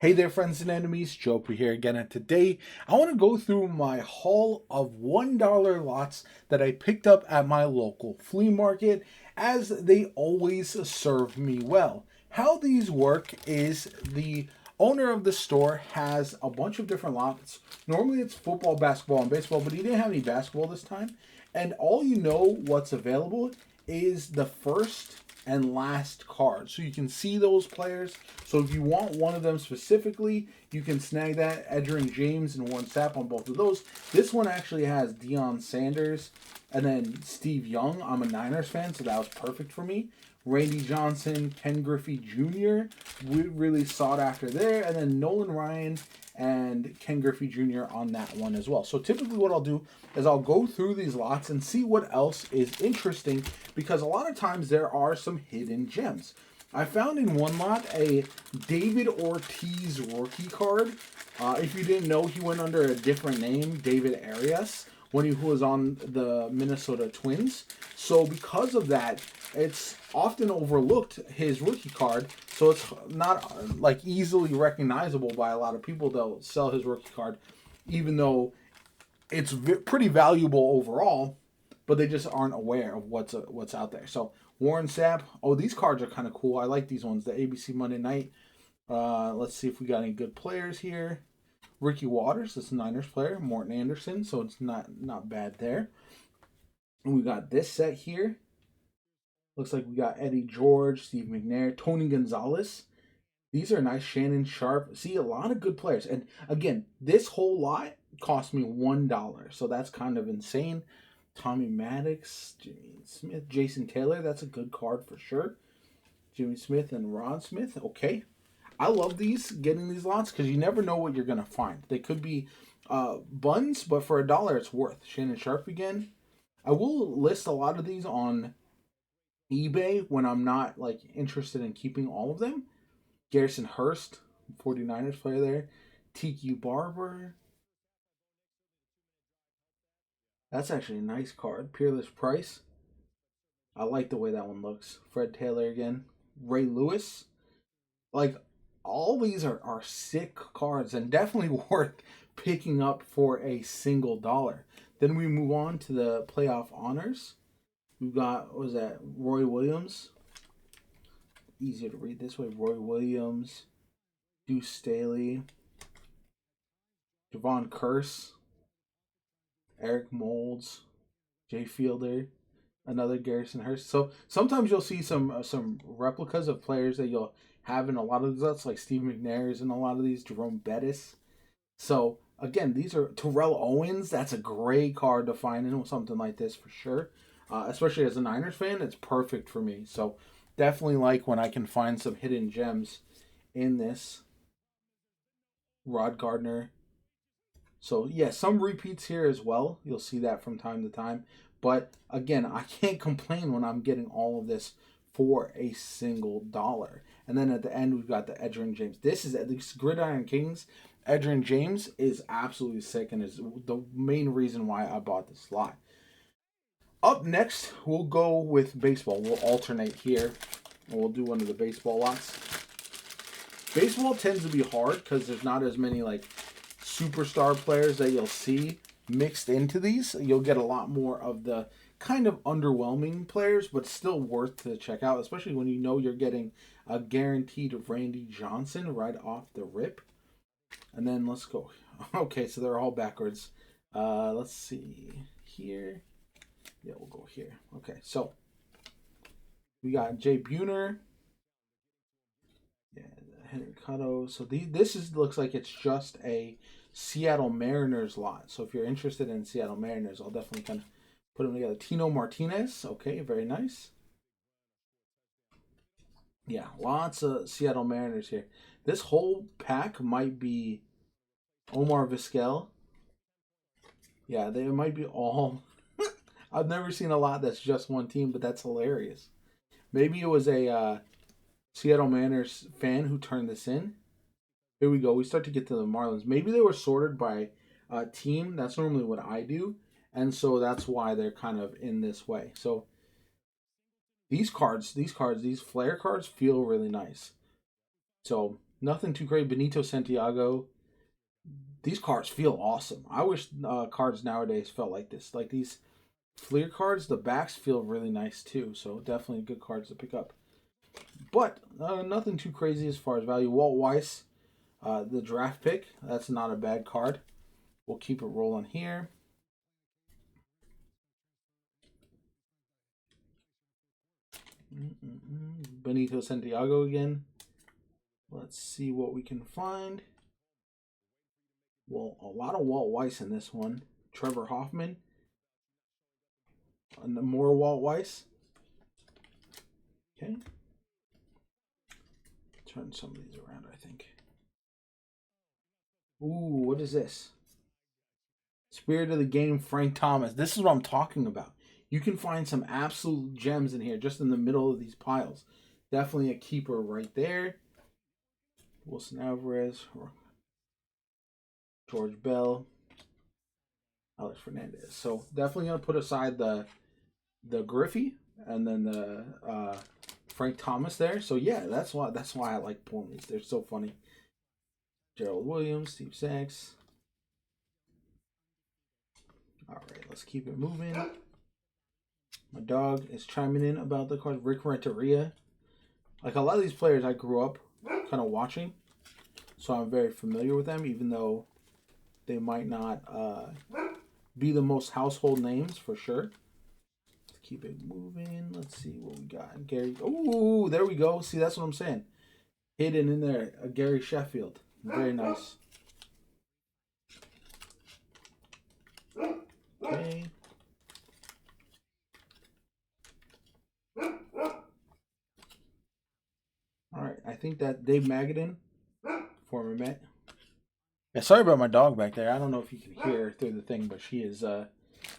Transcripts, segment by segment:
Hey there, friends and enemies. Joker here again, and today I want to go through my haul of $1 lots that I picked up at my local flea market, as they always serve me well. How these work is the owner of the store has a bunch of different lots. Normally it's football, basketball, and baseball, but he didn't have any basketball this time. And all you know what's available is the first and last card. So you can see those players. So if you want one of them specifically, you can snag that. Edgerrin James and Warren Sapp on both of those. This one actually has Deion Sanders and then Steve Young. I'm a Niners fan, so that was perfect for me. Randy Johnson, Ken Griffey Jr. We really sought after there. And then Nolan Ryan and Ken Griffey Jr. on that one as well. So typically what I'll do is I'll go through these lots and see what else is interesting, because a lot of times there are some hidden gems. I found in one lot a David Ortiz rookie card. If you didn't know, he went under a different name, David Arias, when he was on the Minnesota Twins. So because of that, it's often overlooked, his rookie card. So it's not like easily recognizable by a lot of people. They'll sell his rookie card, even though it's pretty valuable overall, but they just aren't aware of what's out there. So Warren Sapp. Oh, these cards are kind of cool. I like these ones. The ABC Monday Night. Let's see if we got any good players here. Ricky Waters, this Niners player. Morton Anderson. So it's not bad there. And we got this set here. Looks like we got Eddie George, Steve McNair, Tony Gonzalez. These are nice. Shannon Sharp. See, a lot of good players. And again, this whole lot cost me $1. So that's kind of insane. Tommy Maddox, Jimmy Smith, Jason Taylor. That's a good card for sure. Jimmy Smith and Ron Smith. Okay. I love getting these lots, because you never know what you're going to find. They could be buns, but for $1, it's worth. Shannon Sharp again. I will list a lot of these on eBay when I'm not like interested in keeping all of them. Garrison Hurst, 49ers player there. TQ Barber. That's actually a nice card. Peerless Price. I like the way that one looks. Fred Taylor again. Ray Lewis. Like, all these are sick cards and definitely worth picking up for a single dollar. Then we move on to the playoff honors. We've got, what was that? Roy Williams. Easier to read this way. Roy Williams. Deuce Staley. Javon Curse. Eric Molds. Jay Fielder. Another Garrison Hurst. So sometimes you'll see some replicas of players that you'll have in a lot of these, like Steve McNair is in a lot of these, Jerome Bettis. So again, these are Terrell Owens. That's a great card to find in something like this for sure. Especially as a Niners fan, it's perfect for me. So definitely like when I can find some hidden gems in this. Rod Gardner. So yeah, some repeats here as well. You'll see that from time to time. But again, I can't complain when I'm getting all of this for a single dollar. And then at the end, we've got the Edgerrin James. This is at least Gridiron Kings. Edgerrin James is absolutely sick and is the main reason why I bought this lot. Up next, we'll go with baseball. We'll alternate here, and we'll do one of the baseball lots. Baseball tends to be hard because there's not as many like superstar players that you'll see mixed into these. You'll get a lot more of the kind of underwhelming players, but still worth to check out, especially when you know you're getting a guaranteed Randy Johnson right off the rip. And then let's go. Okay, so they're all backwards. Let's see here. Yeah, we'll go here. Okay, so we got Jay Buhner. Yeah, Henry Cutto. So looks like it's just a Seattle Mariners lot. So if you're interested in Seattle Mariners, I'll definitely kind of put them together. Tino Martinez. Okay, very nice. Yeah, lots of Seattle Mariners here. This whole pack might be Omar Vizquel. Yeah, they might be all. I've never seen a lot that's just one team, but that's hilarious. Maybe it was a Seattle Mariners fan who turned this in. Here we go. We start to get to the Marlins.Maybe they were sorted by team. That's normally what I do. And so that's why they're kind of in this way. So these flare cards feel really nice. So Nothing too great. Benito Santiago. These cards feel awesome. I wish cards nowadays felt like this. Like these Fleer cards, the backs feel really nice too. So definitely good cards to pick up. But nothing too crazy as far as value. Walt Weiss, the draft pick. That's not a bad card. We'll keep it rolling here. Benito Santiago again. Let's see what we can find. Well, a lot of Walt Weiss in this one. Trevor Hoffman. And more Walt Weiss. Okay. Turn some of these around, I think. Ooh, what is this? Spirit of the Game, Frank Thomas. This is what I'm talking about. You can find some absolute gems in here, just in the middle of these piles. Definitely a keeper right there. Wilson Alvarez, George Bell, Alex Fernandez. So definitely gonna put aside the Griffey and then the Frank Thomas there. So yeah, that's why I like pulling these. They're so funny. Gerald Williams, Steve Sachs. All right, let's keep it moving. My dog is chiming in about the cards. Rick Renteria. Like a lot of these players I grew up kind of watching, so I'm very familiar with them, even though they might not be the most household names for sure. Let's keep it moving. Let's see what we got. Gary. Oh, there we go. See, that's what I'm saying. Hidden in there, Gary Sheffield. Very nice. Okay. All right, I think that Dave Magadan, former Met. Yeah, sorry about my dog back there. I don't know if you can hear her through the thing, but she is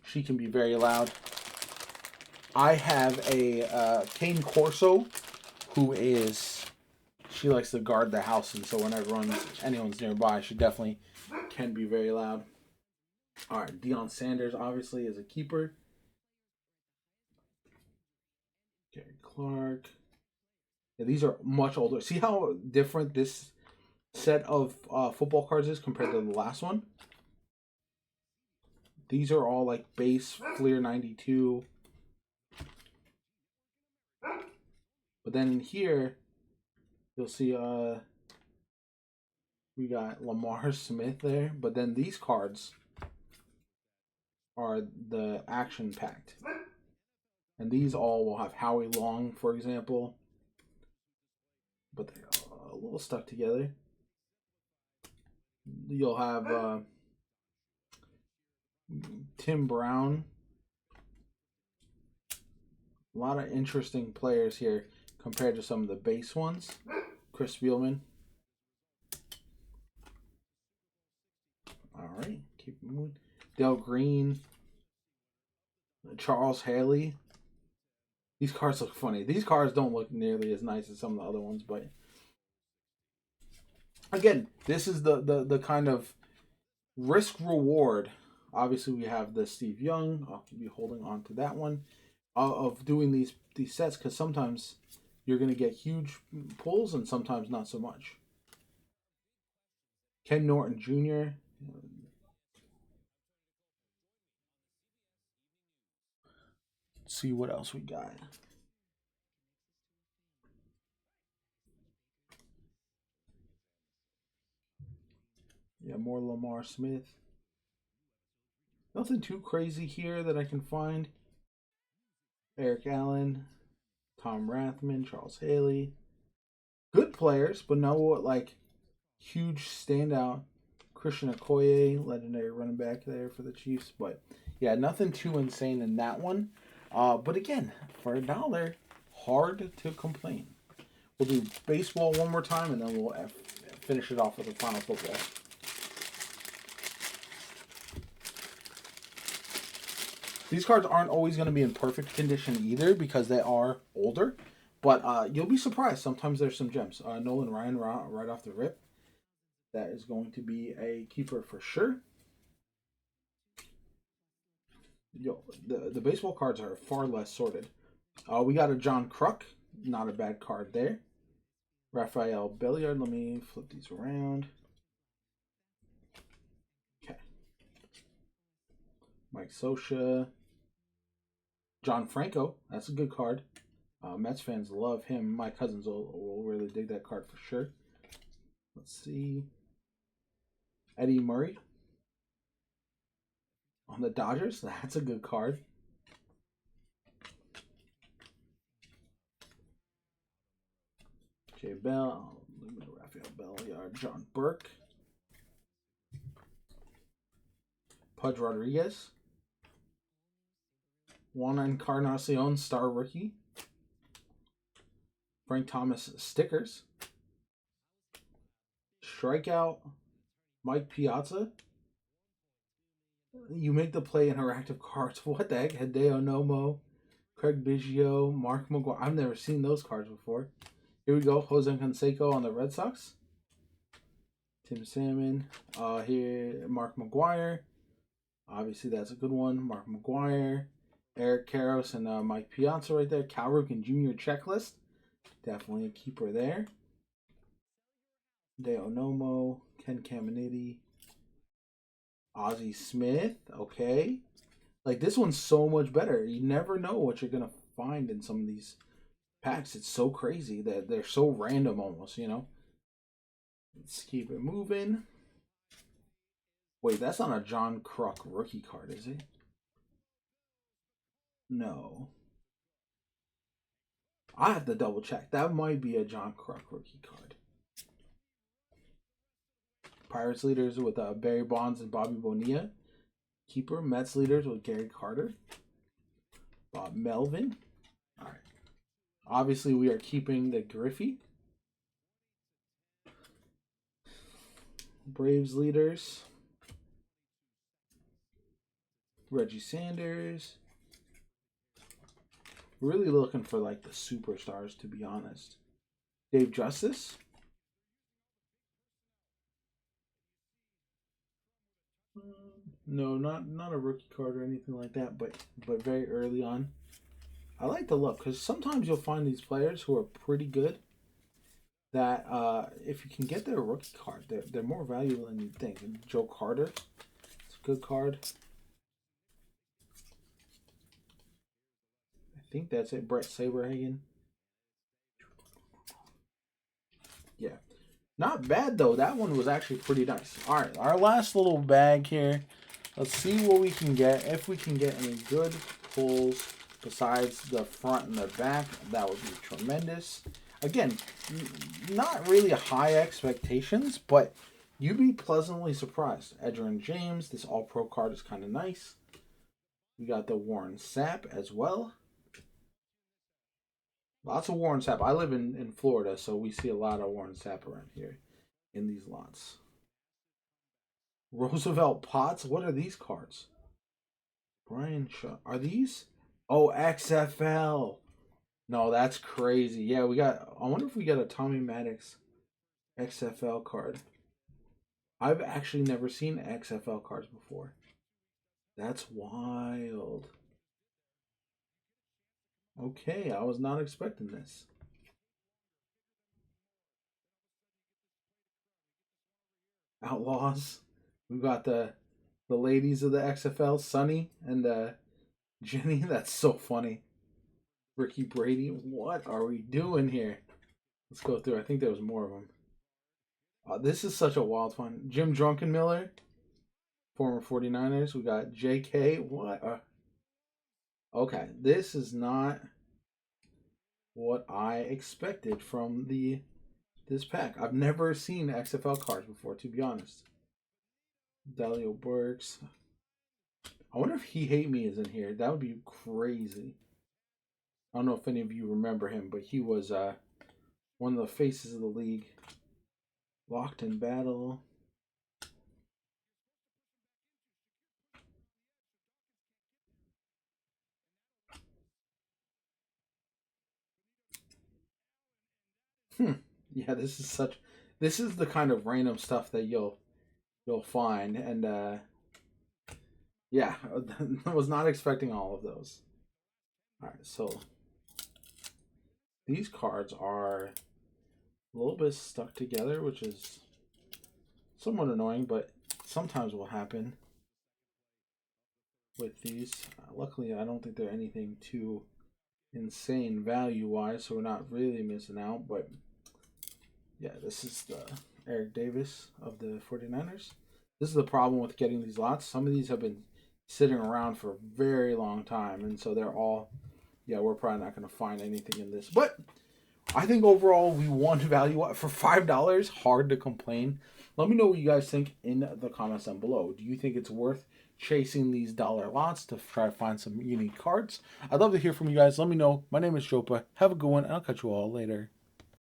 she can be very loud. I have a Cane Corso, who is she likes to guard the house, and so whenever anyone's nearby, she definitely can be very loud. All right, Deion Sanders obviously is a keeper. Gary Clark. Yeah, these are much older. See how different this set of football cards is compared to the last one? These are all like base Fleer 92. But then in here, you'll see we got Lamar Smith there. But then these cards are the action packed. And these all will have Howie Long, for example. But they're a little stuck together. You'll have Tim Brown. A lot of interesting players here compared to some of the base ones. Chris Spielman. All right, keep moving. Dale Green. Charles Haley. These cards look funny. These cards don't look nearly as nice as some of the other ones, but again, this is the kind of risk reward. Obviously, we have the Steve Young. I'll be holding on to that one of doing these sets because sometimes you're going to get huge pulls and sometimes not so much. Ken Norton Jr. Let's see what else we got. Yeah, more Lamar Smith. Nothing too crazy here that I can find. Eric Allen, Tom Rathman, Charles Haley. Good players, but no like huge standout. Christian Okoye, legendary running back there for the Chiefs. But yeah, nothing too insane in that one. But again, for $1, hard to complain. We'll do baseball one more time, and then we'll finish it off with the final football. These cards aren't always going to be in perfect condition either because they are older. But you'll be surprised. Sometimes there's some gems. Nolan Ryan right off the rip. That is going to be a keeper for sure. Yo, the baseball cards are far less sorted. We got a John Kruk. Not a bad card there. Raphael Belliard. Let me flip these around. Okay. Mike Scioscia. John Franco. That's a good card. Mets fans love him. My cousins will really dig that card for sure. Let's see. Eddie Murray on the Dodgers. That's a good card. Jay Bell. Raphael Belliard. John Burke. Pudge Rodriguez. Juan Encarnacion, star rookie. Frank Thomas stickers. Strikeout. Mike Piazza. You make the play interactive cards. What the heck? Hideo Nomo. Craig Biggio. Mark McGwire. I've never seen those cards before. Here we go. Jose Canseco on the Red Sox. Tim Salmon. Here, Mark McGwire. Obviously, that's a good one. Mark McGwire. Eric Karros and Mike Piazza right there. Cal Ripken Jr. checklist. Definitely a keeper there. Deo Nomo. Ken Caminiti. Ozzie Smith. Okay. Like, this one's so much better. You never know what you're going to find in some of these packs. It's so crazy that they're so random almost, you know. Let's keep it moving. Wait, that's not a John Kruk rookie card, is it? No. I have to double check. That might be a John Kruk rookie card. Pirates leaders with Barry Bonds and Bobby Bonilla. Keeper. Mets leaders with Gary Carter. Bob Melvin. All right. Obviously, we are keeping the Griffey. Braves leaders. Reggie Sanders. Really looking for like the superstars, to be honest. Dave Justice. No, not a rookie card or anything like that, but very early on. I like to look because sometimes you'll find these players who are pretty good that if you can get their rookie card, they're more valuable than you think. And Joe Carter, it's a good card. I think that's it. Brett Saberhagen. Yeah. Not bad, though. That one was actually pretty nice. All right, our last little bag here. Let's see what we can get. If we can get any good pulls besides the front and the back, that would be tremendous. Again, not really high expectations, but you'd be pleasantly surprised. Edgerrin James, this All-Pro card is kind of nice. We got the Warren Sapp as well. Lots of Warren Sapp. I live in Florida, so we see a lot of Warren Sapp around here in these lots. Roosevelt Potts. What are these cards? Brian Shaw. Are these? Oh, XFL. No, that's crazy. Yeah, we got... I wonder if we got a Tommy Maddox XFL card. I've actually never seen XFL cards before. That's wild. Okay, I was not expecting this. Outlaws. We've got the ladies of the XFL, Sunny and Jenny. That's so funny. Ricky Brady. What are we doing here? Let's go through. I think there was more of them. This is such a wild one. Jim Drunkenmiller, former 49ers. We got JK. What? Okay, this is not what I expected from this pack. I've never seen XFL cards before, to be honest. Dalio Burks. I wonder if He Hate Me is in here. That would be crazy. I don't know if any of you remember him, but he was one of the faces of the league. Locked in Battle. Yeah, this is the kind of random stuff that you'll find, and yeah, I was not expecting all of those. All right, so these cards are a little bit stuck together, which is somewhat annoying, but sometimes will happen with these. Luckily, I don't think they're anything too insane value-wise, so we're not really missing out. But yeah, this is the Eric Davis of the 49ers. This is the problem with getting these lots. Some of these have been sitting around for a very long time, and so they're all, yeah, we're probably not going to find anything in this. But I think overall we won value for $5. Hard to complain. Let me know what you guys think in the comments down below. Do you think it's worth chasing these dollar lots to try to find some unique cards? I'd love to hear from you guys. Let me know. My name is Jopa. Have a good one, and I'll catch you all later.